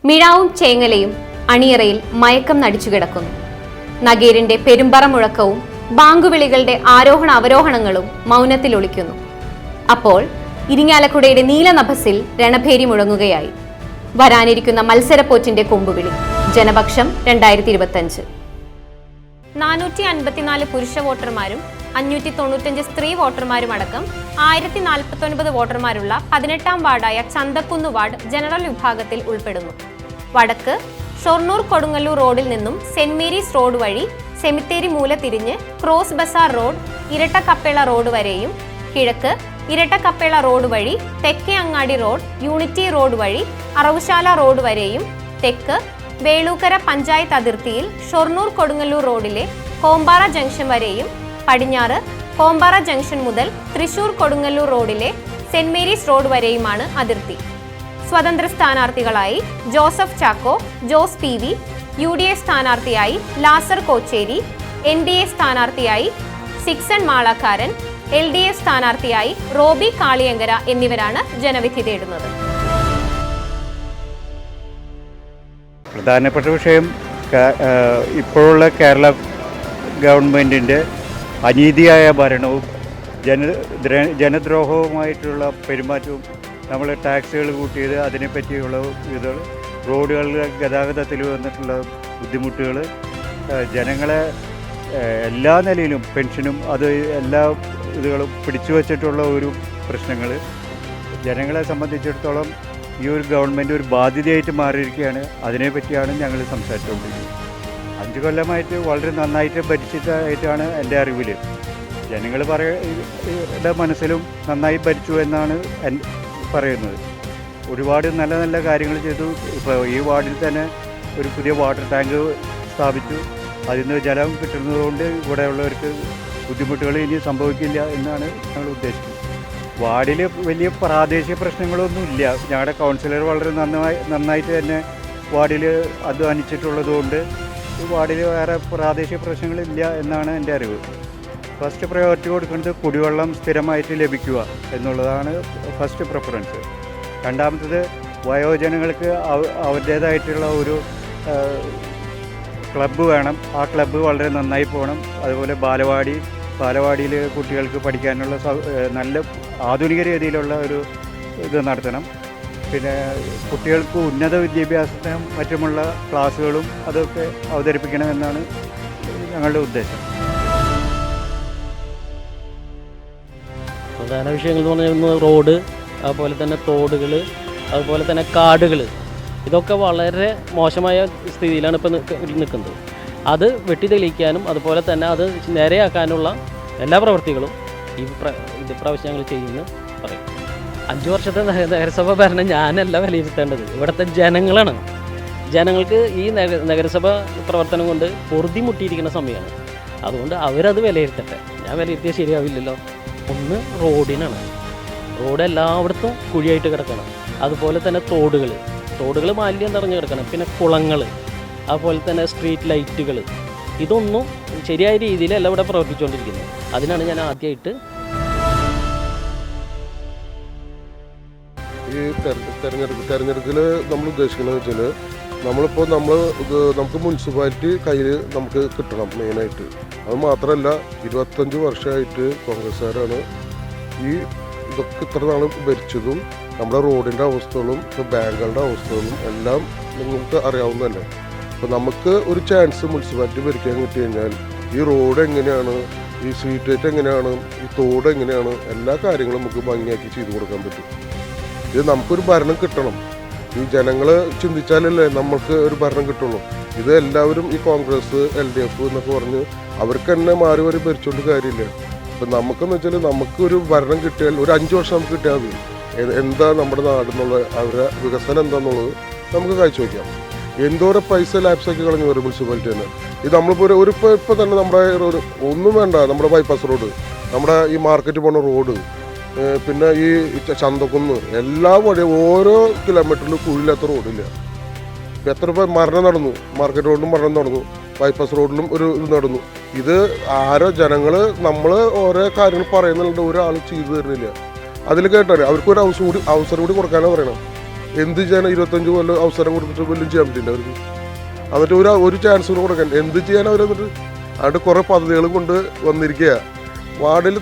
മിഴാവും ചേങ്ങലയും അണിയറയിൽ മയക്കം നടിച്ചു കിടക്കുന്നു. നഗീറിന്റെ പെരുമ്പറ മുഴക്കവും ബാങ്കുവിളികളുടെ ആരോഹണ അവരോഹണങ്ങളും മൗനത്തിൽ ഒളിക്കുന്നു. അപ്പോൾ ഇരിങ്ങാലക്കുടയുടെ നീലനഭസിൽ രണഭേരി മുഴങ്ങുകയായി. വരാനിരിക്കുന്ന മത്സരപ്പോറ്റിന്റെ കൊമ്പുവിളി. ജനപക്ഷം 2025. 454 പുരുഷ വോട്ടർമാരും 595 സ്ത്രീ വോട്ടർമാരുമടക്കം 1049 വോട്ടർമാരുള്ള 18ാം വാർഡായ ചന്തക്കുന്ന് വാർഡ് ജനറൽ വിഭാഗത്തിൽ ഉൾപ്പെടുന്നു. വടക്ക് ഷൊർണൂർ കൊടുങ്ങല്ലൂർ റോഡിൽ നിന്നും സെന്റ് മേരീസ് റോഡ് വഴി സെമിത്തേരി മൂല തിരിഞ്ഞ് ക്രോസ് ബസാർ റോഡ് ഇരട്ടക്കപ്പേള റോഡ് വരെയും, കിഴക്ക് ഇരട്ടക്കപ്പേള റോഡ് വഴി തെക്കേ അങ്ങാടി റോഡ് യൂണിറ്റി റോഡ് വഴി അറവുശാല റോഡ് വരെയും, തെക്ക് വേളൂക്കര പഞ്ചായത്ത് അതിർത്തിയിൽ ഷൊർണൂർ കൊടുങ്ങല്ലൂർ റോഡിലെ കോമ്പാറ ജംഗ്ഷൻ വരെയും, പടിഞ്ഞാറ് കോമ്പാറ ജംഗ്ഷൻ മുതൽ തൃശൂർ കൊടുങ്ങല്ലൂർ റോഡിലെ സെന്റ് മേരീസ് റോഡ് വരെയുമാണ് അതിർത്തി. സ്വതന്ത്ര സ്ഥാനാർത്ഥികളായി ജോസഫ് ചാക്കോ, ജോസ് PV, UDA സ്ഥാനാർത്ഥിയായി ലാസർ കോച്ചേരി, NDA സ്ഥാനാർത്ഥിയായി സിക്സൺ മാളക്കാരൻ, LDF സ്ഥാനാർത്ഥിയായി റോബി കാളിയങ്കര എന്നിവരാണ് ജനവിധി തേടുന്നത്. പ്രധാനപ്പെട്ട വിഷയം ഇപ്പോഴുള്ള കേരള ഗവൺമെൻറ്റിൻ്റെ അനീതിയായ ഭരണവും ജനദ്രോഹവുമായിട്ടുള്ള പെരുമാറ്റവും, നമ്മൾ ടാക്സുകൾ കൂട്ടിയത്, അതിനെപ്പറ്റിയുള്ള ഇതുകൾ, റോഡുകളിലെ ഗതാഗതത്തിൽ വന്നിട്ടുള്ള ബുദ്ധിമുട്ടുകൾ, ജനങ്ങളെ എല്ലാ നിലയിലും പെൻഷനും അത് എല്ലാ ഇതുകളും പിടിച്ചു വച്ചിട്ടുള്ള ഒരു പ്രശ്നങ്ങൾ ജനങ്ങളെ സംബന്ധിച്ചിടത്തോളം ഈ ഒരു ഗവൺമെൻറ് ഒരു ബാധ്യതയായിട്ട് മാറിയിരിക്കുകയാണ്. അതിനെപ്പറ്റിയാണ് ഞങ്ങൾ സംസാരിച്ചുകൊണ്ടിരിക്കുന്നത്. 5 കൊല്ലമായിട്ട് വളരെ നന്നായിട്ട് ഭരിച്ചിട്ടായിട്ടാണ് എൻ്റെ അറിവിൽ. ജനങ്ങൾ പറയുന്ന മനസ്സിലും നന്നായി ഭരിച്ചു എന്നാണ് പറയുന്നത്. ഒരുപാട് നല്ല നല്ല കാര്യങ്ങൾ ചെയ്തു. ഇപ്പോൾ ഈ വാർഡിൽ തന്നെ ഒരു പുതിയ വാട്ടർ ടാങ്ക് സ്ഥാപിച്ചു. അതിൽ നിന്ന് ജലം കിട്ടുന്നതുകൊണ്ട് ഇവിടെയുള്ളവർക്ക് ബുദ്ധിമുട്ടുകൾ ഇനി സംഭവിക്കില്ല എന്നാണ് ഞങ്ങൾ ഉദ്ദേശിക്കുന്നത്. വാർഡിൽ വലിയ പ്രാദേശിക പ്രശ്നങ്ങളൊന്നുമില്ല. ഞങ്ങളുടെ കൗൺസിലർ വളരെ നന്നായിട്ട് തന്നെ വാർഡിൽ അധ്വാനിച്ചിട്ടുള്ളതുകൊണ്ട് ഈ വാർഡിൽ വേറെ പ്രാദേശിക പ്രശ്നങ്ങളില്ല എന്നാണ് എൻ്റെ അറിവ്. ഫസ്റ്റ് പ്രയോറിറ്റി കൊടുക്കുന്നത് കുടിവെള്ളം സ്ഥിരമായിട്ട് ലഭിക്കുക എന്നുള്ളതാണ് ഫസ്റ്റ് പ്രിഫറൻസ്. രണ്ടാമത്തത് വയോജനങ്ങൾക്ക് അവരുടേതായിട്ടുള്ള ഒരു ക്ലബ്ബ് വേണം. ആ ക്ലബ്ബ് വളരെ നന്നായി പോകണം. അതുപോലെ ബാലവാടിയിൽ കുട്ടികൾക്ക് പഠിക്കാനുള്ള നല്ല ആധുനിക രീതിയിലുള്ള ഒരു ഇത് നടത്തണം. പിന്നെ കുട്ടികൾക്ക് ഉന്നത വിദ്യാഭ്യാസത്തിനും മറ്റുമുള്ള ക്ലാസ്സുകളും അതൊക്കെ അവതരിപ്പിക്കണമെന്നാണ് ഞങ്ങളുടെ ഉദ്ദേശം. പ്രധാന വിഷയങ്ങൾ എന്ന് പറഞ്ഞാൽ റോഡ്, അതുപോലെ തന്നെ തോടുകൾ, അതുപോലെ തന്നെ കാടുകൾ, ഇതൊക്കെ വളരെ മോശമായ സ്ഥിതിയിലാണ് ഇപ്പോൾ നിൽക്കുന്നത്. അത് വെട്ടി തെളിയിക്കാനും അതുപോലെ തന്നെ അത് നേരെയാക്കാനുള്ള എല്ലാ പ്രവൃത്തികളും ഇത് പ്രാവശ്യം ഞങ്ങൾ ചെയ്യുമെന്ന് പറയും. 5 വർഷത്തെ നഗരസഭ ഭരണം ഞാനല്ല വിലയിരുത്തേണ്ടത്, ഇവിടുത്തെ ജനങ്ങളാണ്. ജനങ്ങൾക്ക് ഈ നഗരസഭ പ്രവർത്തനം കൊണ്ട് പൊറുതിമുട്ടിയിരിക്കുന്ന സമയമാണ്. അതുകൊണ്ട് അവരത് വിലയിരുത്തട്ടെ. ഞാൻ വിലയിരുത്തിയാൽ ശരിയാവില്ലല്ലോ. ഒന്ന് റോഡിനാണ്. റോഡ് എല്ലായിടത്തും കുഴിയായിട്ട് കിടക്കണം. അതുപോലെ തന്നെ തോടുകൾ മാലിന്യം നിറഞ്ഞു കിടക്കണം. പിന്നെ കുളങ്ങൾ, അതുപോലെ തന്നെ സ്ട്രീറ്റ് ലൈറ്റുകൾ, ഇതൊന്നും ശരിയായ രീതിയിലല്ല ഇവിടെ പ്രവർത്തിച്ചുകൊണ്ടിരിക്കുന്നത്. അതിനാണ് ഞാൻ ആദ്യമായിട്ട് ഈ തെരഞ്ഞെടുപ്പിൽ നമ്മൾ ഉദ്ദേശിക്കുന്നത് വെച്ചാൽ നമുക്ക് മുനിസിപ്പാലിറ്റി കയ്യിൽ നമുക്ക് കിട്ടണം മെയിനായിട്ട്. അത് മാത്രമല്ല 25 വർഷമായിട്ട് കോൺഗ്രസ്സുകാരാണ് ഈ ഇതൊക്കെ ഇത്ര നാൾ ഭരിച്ചതും. നമ്മുടെ റോഡിൻ്റെ അവസ്ഥകളും ബാങ്കുകളുടെ അവസ്ഥകളും എല്ലാം നിങ്ങൾക്ക് അറിയാവുന്നതല്ലേ. അപ്പോൾ നമുക്ക് ഒരു ചാൻസ് മുനിസിപ്പാലിറ്റി ഭരിക്കാൻ കിട്ടി കഴിഞ്ഞാൽ ഈ റോഡ് എങ്ങനെയാണ്, ഈ സ്ട്രീറ്റ് ലൈറ്റ് എങ്ങനെയാണ്, ഈ തോട് എങ്ങനെയാണ്, എല്ലാ കാര്യങ്ങളും നമുക്ക് ഭംഗിയാക്കി ചെയ്തു കൊടുക്കാൻ പറ്റും. ഇത് നമുക്കൊരു ഭരണം കിട്ടണം. ഈ ജനങ്ങൾ ചിന്തിച്ചാലല്ലേ നമുക്ക് ഒരു ഭരണം കിട്ടുള്ളൂ. ഇത് എല്ലാവരും ഈ കോൺഗ്രസ് LDF എന്നൊക്കെ പറഞ്ഞ് അവർക്ക് തന്നെ മാറി ഭരിച്ചുകൊണ്ട് കാര്യമില്ല. ഇപ്പം നമുക്കെന്ന് വെച്ചാൽ നമുക്കൊരു ഭരണം കിട്ടിയാൽ ഒരു 5 വർഷം നമുക്ക് കിട്ടിയാൽ മതി. എന്താ നമ്മുടെ നാടെന്നുള്ളത്, അവരുടെ വികസനം എന്താണെന്നുള്ളത് നമുക്ക് കാഴ്ചവെക്കാം. എന്തോരം പൈസ ലാപ്സാക്കി കളഞ്ഞു വരും മുനിസിപ്പാലിറ്റി തന്നെ. ഇത് നമ്മളിപ്പോൾ ഇപ്പോൾ തന്നെ നമ്മുടെ ഒന്നും വേണ്ട, നമ്മുടെ ബൈപ്പാസ് റോഡ്, നമ്മുടെ ഈ മാർക്കറ്റ് പോകുന്ന റോഡ്, പിന്നെ ഈ ചന്തക്കുന്ന്, എല്ലാ വഴിയും ഓരോ കിലോമീറ്ററിലും കുഴിയില്ലാത്ത റോഡില്ല. എത്ര മരണം നടന്നു, മാർക്കറ്റ് റോഡിലും മരണം നടന്നു, ബൈപ്പാസ് റോഡിലും ഒരു ഇത് നടന്നു. ഇത് ആരോ ജനങ്ങൾ നമ്മൾ ഓരോ കാര്യങ്ങൾ പറയുന്നുണ്ട്, ഒരാൾ ചെയ്തു തരുന്നില്ല. അതിൽ കേട്ടാൽ അവർക്കൊരു അവസരം കൂടി കൊടുക്കാനേ പറയണം. എന്ത് ചെയ്യാൻ 25 കൊല്ലം അവസരം കൊടുത്തിട്ട് വല്ലതും ചെയ്യാൻ പറ്റില്ല അവർക്ക്. എന്നിട്ട് ഒരു ചാൻസ് കൂടെ കൊടുക്കാൻ എന്ത് ചെയ്യാൻ അവർ എന്നിട്ട് അവിടെ കുറേ പദ്ധതികൾ കൊണ്ട് വന്നിരിക്കുക. വാർഡിൽ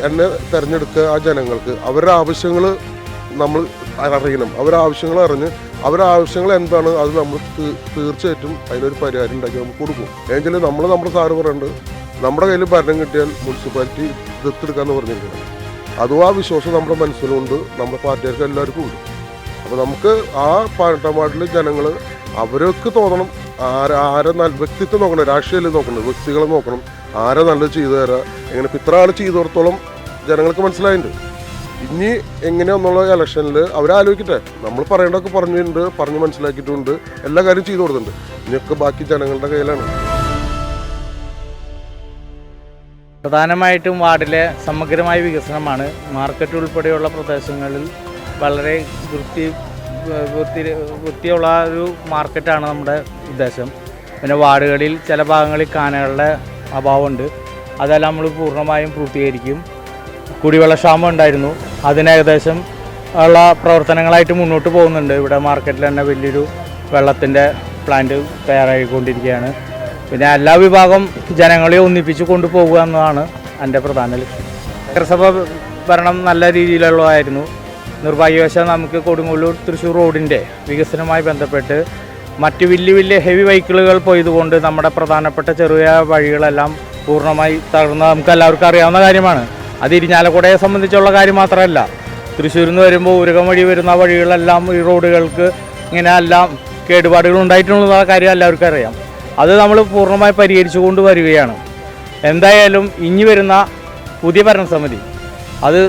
എന്നെ തിരഞ്ഞെടുക്കുക ആ ജനങ്ങൾക്ക് അവരുടെ ആവശ്യങ്ങൾ നമ്മൾ അറിയണം. അവരുടെ ആവശ്യങ്ങൾ അറിഞ്ഞ് അവരുടെ ആവശ്യങ്ങൾ എന്താണ് അത് നമ്മൾ തീർച്ചയായിട്ടും അതിനൊരു പരിഹാരം ഉണ്ടാക്കി നമുക്ക് കൊടുക്കും. എന്നുവെച്ചാൽ നമ്മുടെ സാറ് പറയുന്നുണ്ട് നമ്മുടെ കയ്യിൽ ഭരണം കിട്ടിയാൽ മുനിസിപ്പാലിറ്റി ദത്തെടുക്കാമെന്ന് പറഞ്ഞിരിക്കുന്നത്. അതും ആ വിശ്വാസം നമ്മുടെ മനസ്സിലുണ്ട്, നമ്മുടെ പാർട്ടിക്കാർക്ക് എല്ലാവർക്കും ഉണ്ട്. അപ്പോൾ നമുക്ക് ആ 18 വാർഡിലെ ജനങ്ങൾ അവർക്ക് തോന്നണം ആരെ വ്യക്തിത്വം നോക്കണം, രാഷ്ട്രീയം നോക്കണം, വ്യക്തികളെ നോക്കണം, ആരെ നല്ലത് ചെയ്തു തരാം. എങ്ങനെ ഇപ്പം ഇത്ര ആൾ ചെയ്തോടത്തോളം ജനങ്ങൾക്ക് മനസ്സിലായിട്ടുണ്ട്. ഇനി എങ്ങനെയാണെന്നുള്ള ഇലക്ഷനിൽ അവരാലോചിക്കട്ടെ. നമ്മൾ പറയേണ്ടതൊക്കെ പറഞ്ഞ് മനസ്സിലാക്കിയിട്ടുണ്ട്, എല്ലാ കാര്യം ചെയ്തു കൊടുത്തിട്ടുണ്ട്. ഇനിയൊക്കെ ബാക്കി ജനങ്ങളുടെ കയ്യിലാണ്. പ്രധാനമായിട്ടും വാർഡിലെ സമഗ്രമായ വികസനമാണ്. മാർക്കറ്റ് ഉൾപ്പെടെയുള്ള പ്രദേശങ്ങളിൽ വളരെ വൃത്തിയുള്ള ഒരു മാർക്കറ്റാണ് നമ്മുടെ ഉദ്ദേശം. പിന്നെ വാർഡുകളിൽ ചില ഭാഗങ്ങളിൽ കാനകളുടെ അഭാവമുണ്ട്, അതെല്ലാം നമ്മൾ പൂർണ്ണമായും പൂർത്തീകരിക്കും. കുടിവെള്ളക്ഷാമം ഉണ്ടായിരുന്നു, അതിനേകദേശം ഉള്ള പ്രവർത്തനങ്ങളായിട്ട് മുന്നോട്ട് പോകുന്നുണ്ട്. ഇവിടെ മാർക്കറ്റിൽ തന്നെ വലിയൊരു വെള്ളത്തിൻ്റെ പ്ലാന്റ് തയ്യാറായിക്കൊണ്ടിരിക്കുകയാണ്. പിന്നെ എല്ലാ വിഭാഗം ജനങ്ങളെ ഒന്നിപ്പിച്ച് കൊണ്ടുപോകുക എന്നതാണ് എൻ്റെ പ്രധാന ലക്ഷ്യം. നഗരസഭ ഭരണം നല്ല രീതിയിലുള്ളതായിരുന്നു. നിർഭാഗ്യവശാൽ നമുക്ക് കൊടുങ്ങല്ലൂർ തൃശ്ശൂർ റോഡിൻ്റെ വികസനവുമായി ബന്ധപ്പെട്ട് മറ്റ് വലിയ ഹെവി വെഹിക്കിളുകൾ പോയതുകൊണ്ട് നമ്മുടെ പ്രധാനപ്പെട്ട ചെറിയ വഴികളെല്ലാം പൂർണ്ണമായി തകർന്ന് നമുക്ക് എല്ലാവർക്കും അറിയാവുന്ന കാര്യമാണ്. അത് ഇരിഞ്ഞാലക്കുടയെ സംബന്ധിച്ചുള്ള കാര്യം മാത്രമല്ല, തൃശ്ശൂരിൽ നിന്ന് വരുമ്പോൾ ഊരകം വഴി വരുന്ന വഴികളെല്ലാം ഈ റോഡുകൾക്ക് ഇങ്ങനെ എല്ലാം കേടുപാടുകൾ ഉണ്ടായിട്ടുള്ള കാര്യം എല്ലാവർക്കും അറിയാം. അത് നമ്മൾ പൂർണ്ണമായി പരിഹരിച്ചു കൊണ്ട് വരികയാണ്. എന്തായാലും ഇനി വരുന്ന പുതിയ ഭരണസമിതി അത്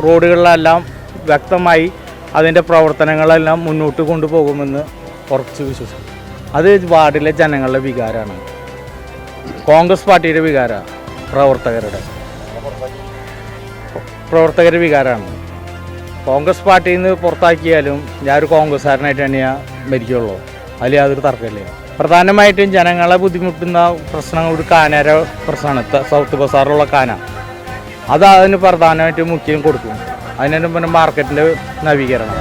റോഡുകളിലെല്ലാം വ്യക്തമായി അതിൻ്റെ പ്രവർത്തനങ്ങളെല്ലാം മുന്നോട്ട് കൊണ്ടുപോകുമെന്ന് ഉറച്ചു വിശ്വസിക്കും. അത് വാർഡിലെ ജനങ്ങളുടെ വികാരമാണ്, കോൺഗ്രസ് പാർട്ടിയുടെ വികാരമാണ്, പ്രവർത്തകരുടെ വികാരമാണ്. കോൺഗ്രസ് പാർട്ടിയിൽ നിന്ന് പുറത്താക്കിയാലും ഞാനൊരു കോൺഗ്രസ്സുകാരനായിട്ട് തന്നെയാണ് മരിക്കുള്ളൂ, അതിൽ യാതൊരു തർക്കമില്ല. പ്രധാനമായിട്ടും ജനങ്ങളെ ബുദ്ധിമുട്ടുന്ന പ്രശ്നങ്ങൾ ഒരു കാനയുടെ പ്രശ്നമാണ്, സൗത്ത് ബസാറിലുള്ള കാന. അത് അതിന് പ്രധാനമായിട്ടും മുഖ്യം കൊടുക്കും. അതിന് പിന്നെ മാർക്കറ്റിൻ്റെ നവീകരണം.